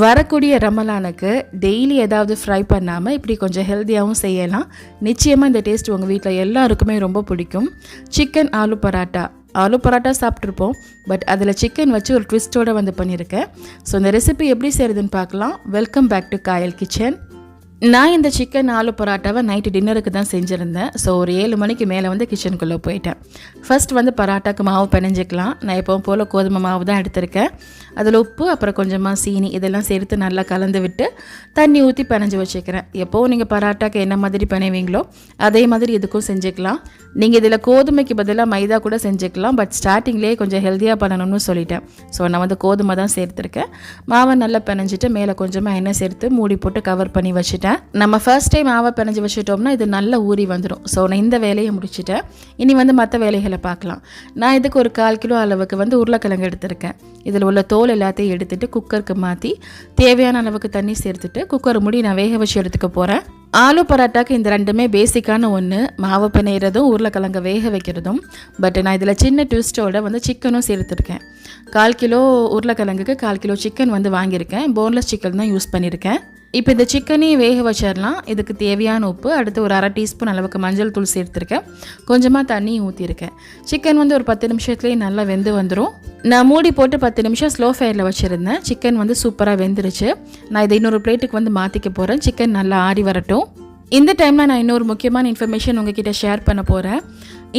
வரக்கூடிய ரமலானுக்கு டெய்லி ஏதாவது ஃப்ரை பண்ணாமல் இப்படி கொஞ்சம் ஹெல்த்தியாகவும் செய்யலாம். நிச்சயமாக இந்த டேஸ்ட் உங்கள் வீட்டில் எல்லாருக்குமே ரொம்ப பிடிக்கும். சிக்கன் ஆலு பராட்டா. ஆலு பராட்டா சாப்பிட்ருப்போம், பட் அதில் சிக்கன் வச்சு ஒரு ட்விஸ்ட்டோடு வந்து பண்ணியிருக்கேன். ஸோ இந்த ரெசிபி எப்படி செய்கிறதுன்னு பார்க்கலாம். Welcome back to Kayal kitchen. நான் இந்த சிக்கன் ஆலு பராட்டாவை நைட்டு டின்னருக்கு தான் செஞ்சுருந்தேன். ஸோ ஒரு 7 மணிக்கு மேலே வந்து கிச்சனுக்குள்ளே போயிட்டேன். ஃபர்ஸ்ட் வந்து பராட்டாக்கு மாவு பிணைஞ்சிக்கலாம். நான் எப்பவும் போல் கோதுமை மாவு தான் எடுத்திருக்கேன். அதில் உப்பு, அப்புறம் கொஞ்சமாக சீனி இதெல்லாம் சேர்த்து நல்லா கலந்து விட்டு தண்ணி ஊற்றி பிணைஞ்சி வச்சுக்கிறேன். எப்போவும் நீங்கள் பராட்டாக்கு என்ன மாதிரி பிணைவீங்களோ அதே மாதிரி இதுக்கும் செஞ்சுக்கலாம். நீங்கள் இதில் கோதுமைக்கு பதிலாக மைதா கூட செஞ்சுக்கலாம், பட் ஸ்டார்டிங்லேயே கொஞ்சம் ஹெல்த்தியாக பண்ணணும்னு சொல்லிட்டேன். ஸோ நான் வந்து கோதுமை தான் சேர்த்துருக்கேன். மாவை நல்லா பிணைஞ்சிட்டு மேலே கொஞ்சமாக எண்ணெய் சேர்த்து மூடி போட்டு கவர் பண்ணி வச்சுட்டேன். நம்ம ஃபர்ஸ்ட் டைம் மாவை பிணைஞ்சி வச்சுட்டோம்னா இது நல்லா ஊறி வந்துடும். ஸோ நான் இந்த வேலையை முடிச்சுட்டேன். இனி வந்து மற்ற வேலைகளை பார்க்கலாம். நான் இதுக்கு ஒரு 1/4 கிலோ அளவுக்கு வந்து உருளைக்கிழங்கு எடுத்திருக்கேன். இதில் உள்ள தோல் எல்லாத்தையும் எடுத்துகிட்டு குக்கருக்கு மாற்றி தேவையான அளவுக்கு தண்ணி சேர்த்துட்டு குக்கர் மூடி நான் வேக வச்சு எடுத்துக்க போகிறேன். ஆலு பராட்டாக்கு இந்த ரெண்டுமே பேசிக்கான ஒன்று, மாவு பிணையிறதும் உருளைக்கிழங்கு வேக வைக்கிறதும். பட் நான் இதில் சின்ன ட்விஸ்ட்டோட வந்து சிக்கனும் சேர்த்துருக்கேன். 1/4 கிலோ உருளைக்கிழங்குக்கு 1/4 கிலோ சிக்கன் வந்து வாங்கியிருக்கேன். போன்லெஸ் சிக்கன் தான் யூஸ் பண்ணியிருக்கேன். இப்போ இந்த சிக்கனையும் வேக வச்சிடலாம். இதுக்கு தேவையான உப்பு, அடுத்து ஒரு 1/2 டீஸ்பூன் அளவுக்கு மஞ்சள் தூள் சேர்த்துருக்கேன். கொஞ்சமாக தண்ணி ஊற்றிருக்கேன். சிக்கன் வந்து ஒரு 10 நிமிஷத்துலேயே நல்லா வெந்து வந்துடும். நான் மூடி போட்டு 10 நிமிஷம் ஸ்லோ ஃபயரில் வச்சுருந்தேன். சிக்கன் வந்து சூப்பராக வெந்துருச்சு. நான் இதை இன்னொரு பிளேட்டுக்கு வந்து மாற்றிக்க போகிறேன். சிக்கன் நல்லா ஆறி வரட்டும். இந்த டைமில் நான் இன்னொரு முக்கியமான இன்ஃபர்மேஷன் உங்ககிட்ட ஷேர் பண்ண போகிறேன்.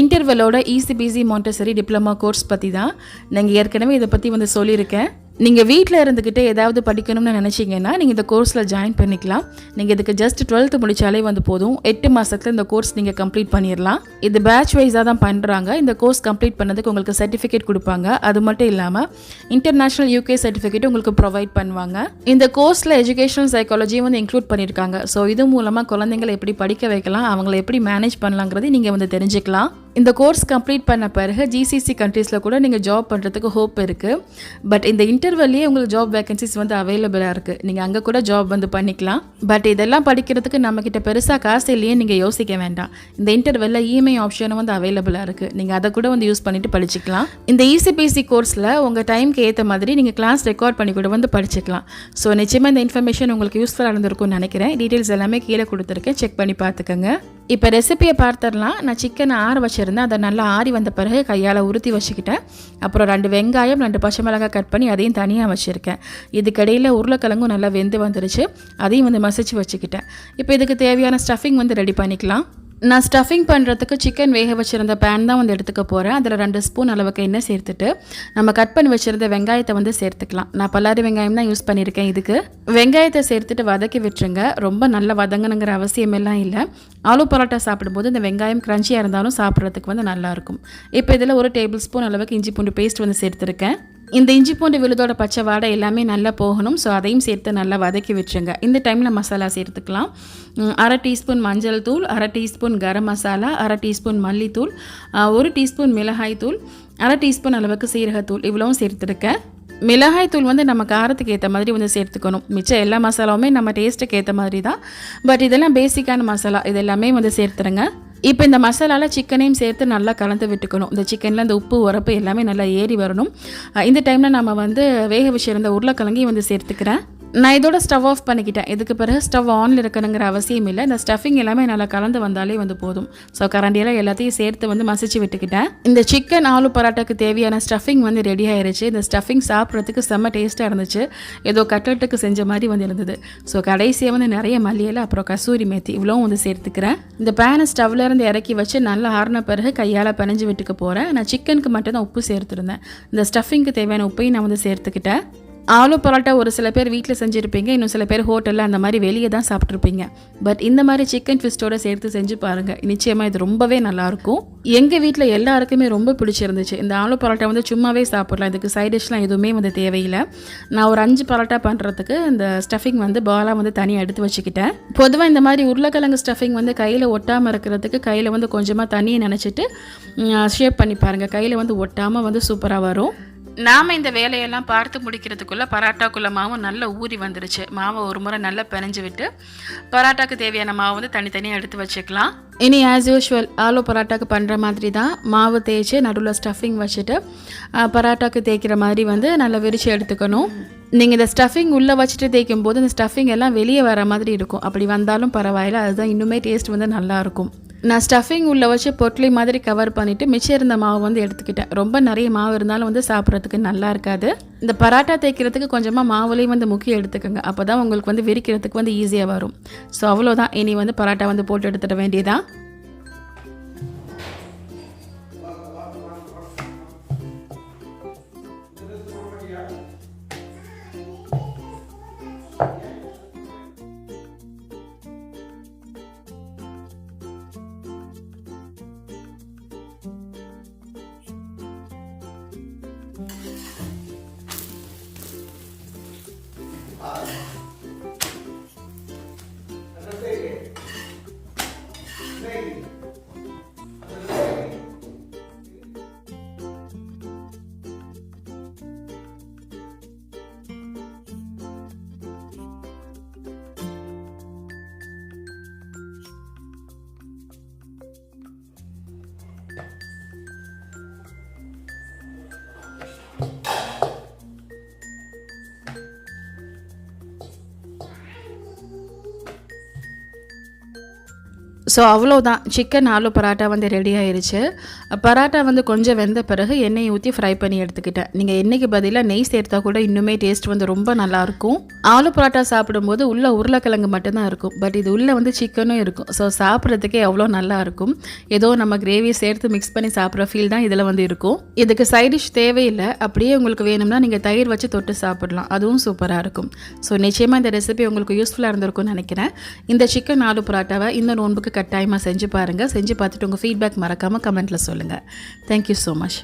இன்டர்வெலோட ECBC மாண்டசரி டிப்ளமா கோர்ஸ் பற்றி தான். நீங்கள் ஏற்கனவே இதை பற்றி வந்து சொல்லியிருக்கேன். நீங்கள் வீட்டில் இருந்துக்கிட்டே ஏதாவது படிக்கணும்னு நினச்சிங்கன்னா நீங்கள் இந்த கோர்ஸில் ஜாயின் பண்ணிக்கலாம். நீங்கள் இதுக்கு ஜஸ்ட் 12th முடித்தாலே வந்து போதும். 8 மாதத்தில் இந்த கோர்ஸ் நீங்கள் கம்ப்ளீட் பண்ணிடலாம். இது பேட்ச் வைஸாக தான் பண்ணுறாங்க. இந்த கோர்ஸ் கம்ப்ளீட் பண்ணதுக்கு உங்களுக்கு சர்டிஃபிகேட் கொடுப்பாங்க. அது மட்டும் இல்லாமல் இன்டர்நேஷ்னல் UK சர்டிஃபிகேட் உங்களுக்கு ப்ரொவைட் பண்ணுவாங்க. இந்த கோர்ஸில் எஜுகேஷனல் சைக்காலஜியும் வந்து இன்க்ளூட் பண்ணியிருக்காங்க. ஸோ இது மூலமாக குழந்தைங்களை எப்படி படிக்க வைக்கலாம், அவங்களை எப்படி மேனேஜ் பண்ணலாங்கிறது நீங்கள் வந்து தெரிஞ்சுக்கலாம். இந்த கோர்ஸ் கம்ப்ளீட் பண்ண பிறகு GCC கண்ட்ரீஸில் கூட நீங்கள் ஜாப் பண்ணுறதுக்கு ஹோப் இருக்குது. பட் இந்த இன்டர்வெல்லையே உங்களுக்கு ஜாப் வேகன்சிஸ் வந்து அவைலபிளாக இருக்குது. நீங்கள் அங்கே கூட ஜாப் வந்து பண்ணிக்கலாம். பட் இதெல்லாம் படிக்கிறதுக்கு நம்மக்கிட்ட பெருசாக காசு இல்லையே நீங்கள் யோசிக்க வேண்டாம். இந்த இன்டர்வெல்ல EMI ஆப்ஷனும் வந்து அவைலபிளாக இருக்குது. நீங்கள் அதை கூட வந்து யூஸ் பண்ணிவிட்டு படிச்சுக்கலாம். இந்த ECBC கோர்ஸில் உங்கள் டைமுக்கு ஏற்ற மாதிரி நீங்கள் கிளாஸ் ரெக்கார்ட் பண்ணி கூட வந்து படிச்சுக்கலாம். ஸோ நிச்சயமாக இந்த இன்ஃபர்மேஷன் உங்களுக்கு யூஸ்ஃபுல்லாக இருந்திருக்கும்னு நினைக்கிறேன். டீட்டெயில்ஸ் எல்லாமே கீழே கொடுத்துருக்கேன், செக் பண்ணி பார்த்துக்கோங்க. இப்போ ரெசிபியை பார்த்துடலாம். நான் சிக்கனை ஆற வச்சுருந்தேன். அதை நல்லா ஆறி வந்த பிறகு கையால் உருத்தி வச்சுக்கிட்டேன். அப்புறம் 2 வெங்காயம் 2 பச்சை மிளகாய் கட் பண்ணி அதையும் தனியாக வச்சுருக்கேன். இதுக்கடையில் உருளைக்கிழங்கும் நல்லா வெந்து வந்துருச்சு. அதையும் வந்து மசிச்சு வச்சுக்கிட்டேன். இப்போ இதுக்கு தேவையான ஸ்டஃபிங் வந்து ரெடி பண்ணிக்கலாம். நான் ஸ்டஃபிங் பண்ணுறதுக்கு சிக்கன் வேக வச்சுருந்த பேன் தான் வந்து எடுத்துக்க போகிறேன். அதில் 2 ஸ்பூன் அளவுக்கு எண்ணெய் சேர்த்துட்டு நம்ம கட் பண்ணி வச்சுருந்த வெங்காயத்தை வந்து சேர்த்துக்கலாம். நான் பல்லாரி வெங்காயம் தான் யூஸ் பண்ணியிருக்கேன். இதுக்கு வெங்காயத்தை சேர்த்துட்டு வதக்கி விட்டுருங்க. ரொம்ப நல்லா வதங்கணுங்கிற அவசியம் எல்லாம் இல்லை. ஆலு பரோட்டா சாப்பிடும்போது இந்த வெங்காயம் க்ரன்ச்சியாக இருந்தாலும் சாப்பிட்றதுக்கு வந்து நல்லாயிருக்கும். இப்போ இதில் 1 டேபிள் ஸ்பூன் அளவுக்கு இஞ்சி பூண்டு பேஸ்ட் வந்து சேர்த்துருக்கேன். இந்த இஞ்சி பூண்டு விழுதோட பச்சை வாடை எல்லாமே நல்லா போகணும். ஸோ அதையும் சேர்த்து நல்லா வதக்கி விட்டுருங்க. இந்த டைமில் மசாலா சேர்த்துக்கலாம். 1/2 டீஸ்பூன் மஞ்சள் தூள், 1/2 டீஸ்பூன் கரம் மசாலா, 1/2 டீஸ்பூன் மல்லித்தூள், 1 டீஸ்பூன் மிளகாய் தூள், 1/2 டீஸ்பூன் அளவுக்கு சீரகத்தூள் இவ்வளவும் சேர்த்துருக்கேன். மிளகாய் தூள் வந்து நம்ம காரத்துக்கு ஏற்ற மாதிரி வந்து சேர்த்துக்கணும். மிச்சம் எல்லா மசாலாவுமே நம்ம டேஸ்ட்டுக்கு ஏற்ற மாதிரி தான். பட் இதெல்லாம் பேசிக்கான மசாலா, இது எல்லாமே வந்து சேர்த்துருங்க. இப்போ இந்த மசாலாவில் சிக்கனையும் சேர்த்து நல்லா கலந்து விட்டுக்கணும். இந்த சிக்கனில் இந்த உப்பு உரப்பு எல்லாமே நல்லா ஏறி வரணும். இந்த டைமில் நம்ம வந்து வேக வச்சிருந்த உருளைக்கிழங்கையும் வந்து சேர்த்துக்கிறேன். நான் இதோட ஸ்டவ் ஆஃப் பண்ணிக்கிட்டேன். இதுக்கு பிறகு ஸ்டவ் ஆனில் இருக்கணுங்கிற அவசியம் இல்லை. இந்த ஸ்டஃபிங் எல்லாமே நல்லா கலந்து வந்தாலே வந்து போதும். ஸோ கரண்டியெல்லாம் எல்லாத்தையும் சேர்த்து வந்து மசிச்சு விட்டுக்கிட்டேன். இந்த சிக்கன் ஆலு பராட்டாக்கு தேவையான ஸ்டஃபிங் வந்து ரெடி ஆயிருச்சு. இந்த ஸ்டஃபிங் சாப்பிட்றதுக்கு செம்ம டேஸ்ட்டாக இருந்துச்சு. ஏதோ கட்லெட்டுக்கு செஞ்ச மாதிரி வந்து இருந்தது. ஸோ கடைசியாக வந்து நிறைய மல்லியிலை அப்புறம் கசூரி மேத்தி இவ்வளவும் வந்து சேர்த்துக்கிறேன். இந்த பேனை ஸ்டவ்ல இருந்து இறக்கி வச்சு நல்லா ஆறின பிறகு கையால் பிணைஞ்சு விட்டுக்க போகிறேன். நான் சிக்கனுக்கு மட்டும் தான் உப்பு சேர்த்துருந்தேன். இந்த ஸ்டஃபிங்க்கு தேவையான உப்பையும் நான் வந்து சேர்த்துக்கிட்டேன். ஆலு பரோட்டா ஒரு சில பேர் வீட்டில் செஞ்சுருப்பீங்க, இன்னும் சில பேர் ஹோட்டலில் அந்த மாதிரி வெளியே தான் சாப்பிட்ருப்பீங்க. பட் இந்த மாதிரி சிக்கன் ட்விஸ்ட்டோட சேர்த்து செஞ்சு பாருங்கள். நிச்சயமாக இது ரொம்பவே நல்லாயிருக்கும். எங்கள் வீட்டில் எல்லாருக்குமே ரொம்ப பிடிச்சிருந்துச்சு. இந்த ஆலு பரோட்டா வந்து சும்மாவே சாப்பிடலாம். இதுக்கு சைட் டிஷ்லாம் எதுவுமே வந்து தேவையில்லை. நான் ஒரு 5 பரோட்டா பண்ணுறதுக்கு இந்த ஸ்டஃபிங் வந்து பாலாக வந்து தனியாக எடுத்து வச்சுக்கிட்டேன். பொதுவாக இந்த மாதிரி உருளைக்கிழங்கு ஸ்டஃபிங் வந்து கையில் ஒட்டாமல் இருக்கிறதுக்கு கையில் வந்து கொஞ்சமாக தண்ணியை நினச்சிட்டு ஷேப் பண்ணி பாருங்கள். கையில் வந்து ஒட்டாமல் வந்து சூப்பராக வரும். நாம் இந்த வேலையெல்லாம் பார்த்து முடிக்கிறதுக்குள்ளே பராட்டாக்குள்ளே மாவு நல்லா ஊறி வந்துருச்சு. மாவை ஒரு முறை நல்லா பிணைஞ்சு விட்டு பராட்டாக்கு தேவையான மாவு வந்து தனித்தனியாக எடுத்து வச்சுக்கலாம். இனி ஆஸ் யூஷுவல் ஆலு பராட்டாக்கு பண்ணுற மாதிரி தான் மாவு தேய்ச்சி நடுவில் ஸ்டஃபிங் வச்சுட்டு பராட்டாக்கு தேய்க்கிற மாதிரி வந்து நல்லா விரித்து எடுத்துக்கணும். நீங்கள் இந்த ஸ்டஃபிங் உள்ளே வச்சுட்டு தேய்க்கும் போது இந்த ஸ்டஃபிங் எல்லாம் வெளியே வர மாதிரி இருக்கும். அப்படி வந்தாலும் பரவாயில்ல, அதுதான் இன்னுமே டேஸ்ட் வந்து நல்லாயிருக்கும். நான் ஸ்டஃபிங் உள்ளே வச்சு பொட்லி மாதிரி கவர் பண்ணிவிட்டு மிச்சம் இருந்த மாவு வந்து எடுத்துக்கிட்டேன். ரொம்ப நிறைய மாவு இருந்தாலும் வந்து சாப்பிட்றதுக்கு நல்லா இருக்காது. இந்த பராட்டா தேய்க்கிறதுக்கு கொஞ்சமாக மாவுலேயும் வந்து முக்கியம் எடுத்துக்கோங்க. அப்போ தான் உங்களுக்கு வந்து விரிக்கிறதுக்கு வந்து ஈஸியாக வரும். ஸோ அவ்வளோதான். இனி வந்து பராட்டா வந்து போட்டு எடுத்துட வேண்டியதான். ஸோ அவ்வளோதான், சிக்கன் ஆலு பராட்டா வந்து ரெடி ஆயிடுச்சு. பராட்டா வந்து கொஞ்சம் வெந்த பிறகு எண்ணெயை ஊற்றி ஃப்ரை பண்ணி எடுத்துக்கிட்டேன். நீங்கள் எண்ணெய்க்கு பதிலாக நெய் சேர்த்தா கூட இன்னுமே டேஸ்ட் வந்து ரொம்ப நல்லாயிருக்கும். ஆலு பராட்டா சாப்பிடும்போது உள்ளே உருளைக்கிழங்கு மட்டும்தான் இருக்கும், பட் இது உள்ளே வந்து சிக்கனும் இருக்கும். ஸோ சாப்பிட்றதுக்கே அவ்வளோ நல்லாயிருக்கும். ஏதோ நம்ம கிரேவி சேர்த்து மிக்ஸ் பண்ணி சாப்பிட்ற ஃபீல் தான் இதில் வந்து இருக்கும். இதுக்கு சைட் டிஷ் தேவையில்லை. அப்படியே உங்களுக்கு வேணும்னா நீங்கள் தயிர் வச்சு தொட்டு சாப்பிடலாம், அதுவும் சூப்பராக இருக்கும். ஸோ நிச்சயமாக இந்த ரெசிபி உங்களுக்கு யூஸ்ஃபுல்லாக இருந்திருக்கும்னு நினைக்கிறேன். இந்த சிக்கன் ஆலு பராட்டாவை இந்த நோன்புக்கு கட்டாயமாக செஞ்சு பாருங்கள். செஞ்சு பார்த்துட்டு உங்கள் ஃபீட்பேக் மறக்காமல் கமெண்ட்டில் சொல்லுங்கள். Thank you so much.